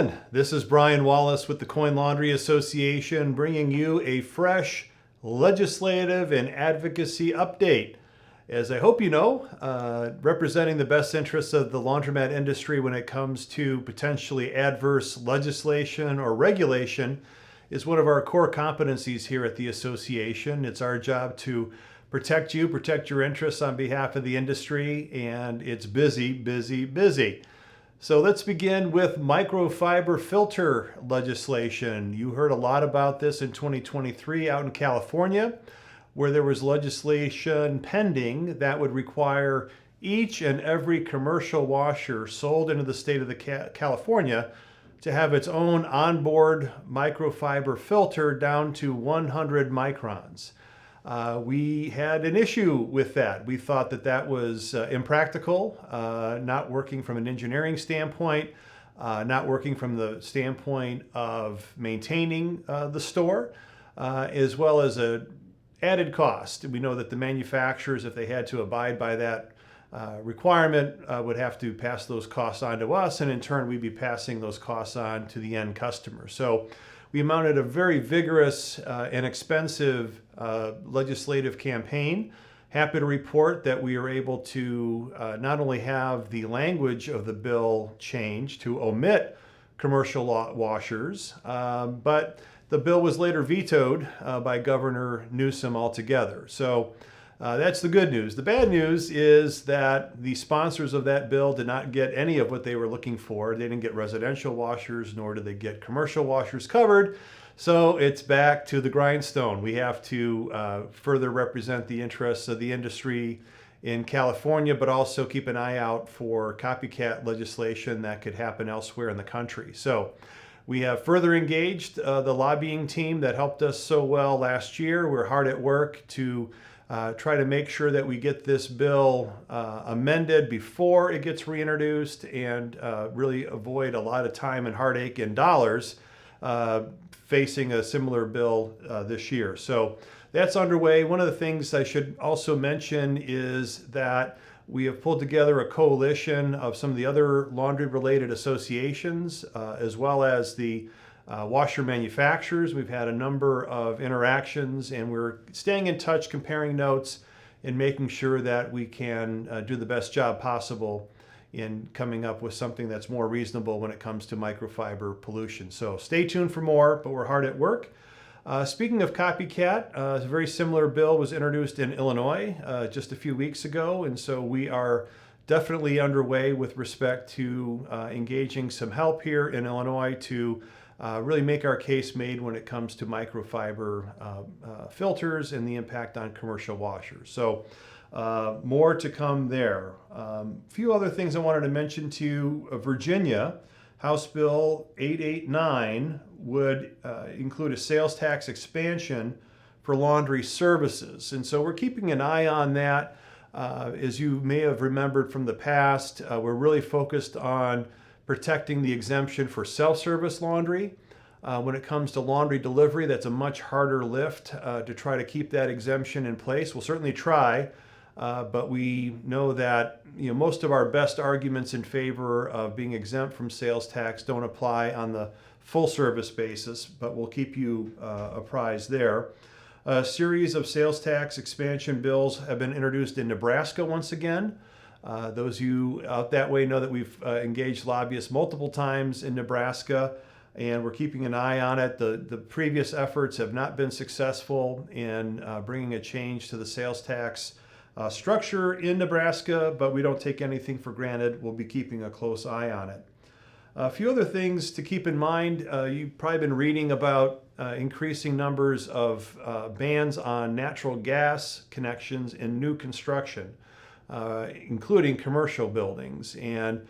again. This is Brian Wallace with the Coin Laundry Association bringing you a fresh legislative and advocacy update. As I hope you know, representing the best interests of the laundromat industry when it comes to potentially adverse legislation or regulation is one of our core competencies here at the association. It's our job to protect you, protect your interests on behalf of the industry, and it's busy, busy, busy. So let's begin with microfiber filter legislation. You heard a lot about this in 2023 out in California, where there was legislation pending that would require each and every commercial washer sold into the state of California to have its own onboard microfiber filter down to 100 microns. We had an issue with that. We thought that that was impractical, not working from an engineering standpoint, not working from the standpoint of maintaining the store, as well as a added cost. We know that the manufacturers, if they had to abide by that requirement, would have to pass those costs on to us, and in turn we'd be passing those costs on to the end customer. So we mounted a very vigorous and expensive legislative campaign. Happy to report that we are able to not only have the language of the bill changed to omit commercial washers, but the bill was later vetoed by Governor Newsom altogether. So that's the good news. The bad news is that the sponsors of that bill did not get any of what they were looking for. They didn't get residential washers, nor did they get commercial washers covered. So it's back to the grindstone. We have to further represent the interests of the industry in California, but also keep an eye out for copycat legislation that could happen elsewhere in the country. So we have further engaged the lobbying team that helped us so well last year. We're hard at work to try to make sure that we get this bill amended before it gets reintroduced and really avoid a lot of time and heartache and dollars facing a similar bill this year. So that's underway. One of the things I should also mention is that we have pulled together a coalition of some of the other laundry-related associations, as well as the washer manufacturers. We've had a number of interactions, and we're staying in touch, comparing notes, and making sure that we can do the best job possible in coming up with something that's more reasonable when it comes to microfiber pollution. So stay tuned for more, but we're hard at work. Speaking of copycat, a very similar bill was introduced in Illinois just a few weeks ago, and so we are definitely underway with respect to engaging some help here in Illinois to really make our case made when it comes to microfiber filters and the impact on commercial washers. So more to come there. A few other things I wanted to mention to you. Virginia, House Bill 889 would include a sales tax expansion for laundry services. And so we're keeping an eye on that. As you may have remembered from the past, we're really focused on protecting the exemption for self-service laundry. When it comes to laundry delivery, that's a much harder lift to try to keep that exemption in place. We'll certainly try, but we know that most of our best arguments in favor of being exempt from sales tax don't apply on the full service basis, but we'll keep you apprised there. A series of sales tax expansion bills have been introduced in Nebraska once again. Those of you out that way know that we've engaged lobbyists multiple times in Nebraska, and we're keeping an eye on it. The previous efforts have not been successful in bringing a change to the sales tax structure in Nebraska, but we don't take anything for granted. We'll be keeping a close eye on it. A few other things to keep in mind. You've probably been reading about increasing numbers of bans on natural gas connections in new construction, including commercial buildings. And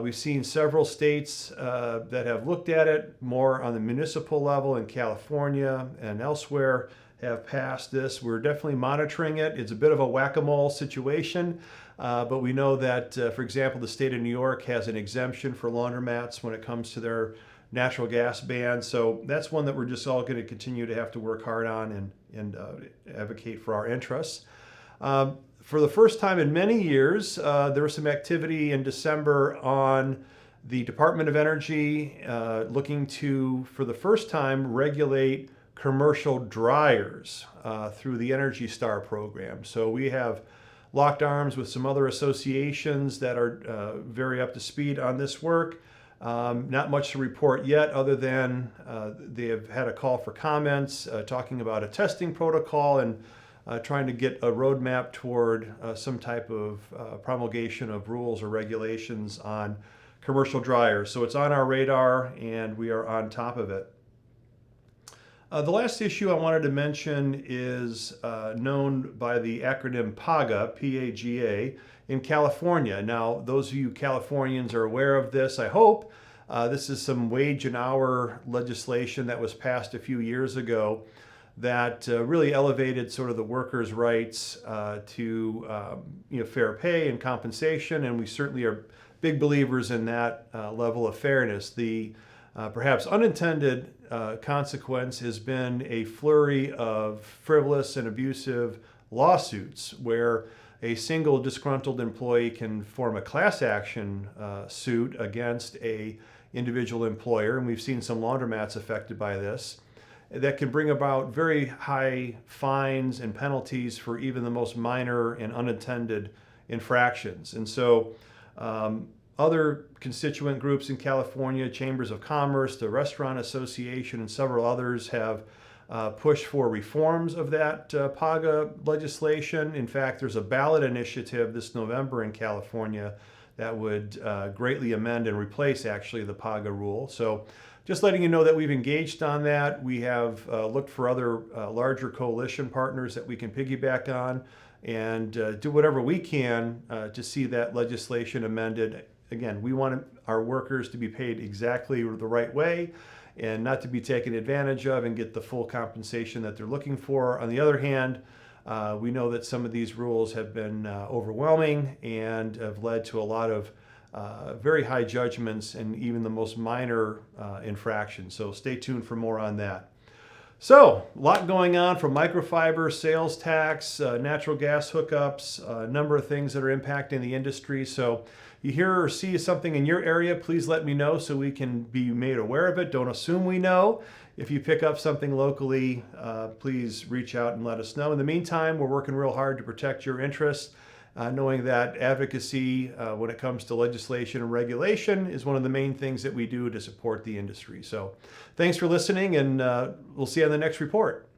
we've seen several states that have looked at it more on the municipal level in California and elsewhere have passed this. We're definitely monitoring it. It's a bit of a whack-a-mole situation, but we know that, for example, the state of New York has an exemption for laundromats when it comes to their natural gas ban. So that's one that we're just all going to continue to have to work hard on and advocate for our interests. For the first time in many years, there was some activity in December on the Department of Energy looking to, for the first time, regulate commercial dryers through the Energy Star program. So we have locked arms with some other associations that are very up to speed on this work. Not much to report yet, other than they have had a call for comments, talking about a testing protocol and trying to get a roadmap toward some type of promulgation of rules or regulations on commercial dryers. So it's on our radar and we are on top of it. The last issue I wanted to mention is known by the acronym PAGA, P-A-G-A, in California. Now, those of you Californians are aware of this, I hope. This is some wage and hour legislation that was passed a few years ago that really elevated sort of the workers' rights to fair pay and compensation, and we certainly are big believers in that level of fairness. The perhaps unintended consequence has been a flurry of frivolous and abusive lawsuits where a single disgruntled employee can form a class action suit against a individual employer, and we've seen some laundromats affected by this, that can bring about very high fines and penalties for even the most minor and unintended infractions. And so other constituent groups in California, Chambers of Commerce, the Restaurant Association, and several others have pushed for reforms of that PAGA legislation. In fact, there's a ballot initiative this November in California that would greatly amend and replace actually the PAGA rule. So just letting you know that we've engaged on that. We have looked for other larger coalition partners that we can piggyback on and do whatever we can to see that legislation amended. Again, we want our workers to be paid exactly the right way and not to be taken advantage of and get the full compensation that they're looking for. On the other hand, we know that some of these rules have been overwhelming and have led to a lot of very high judgments and even the most minor infractions. So stay tuned for more on that. So, a lot going on from microfiber, sales tax, natural gas hookups, a number of things that are impacting the industry. So, you hear or see something in your area, please let me know so we can be made aware of it. Don't assume we know. If you pick up something locally, please reach out and let us know. In the meantime, we're working real hard to protect your interests, knowing that advocacy when it comes to legislation and regulation is one of the main things that we do to support the industry. So thanks for listening, and we'll see you on the next report.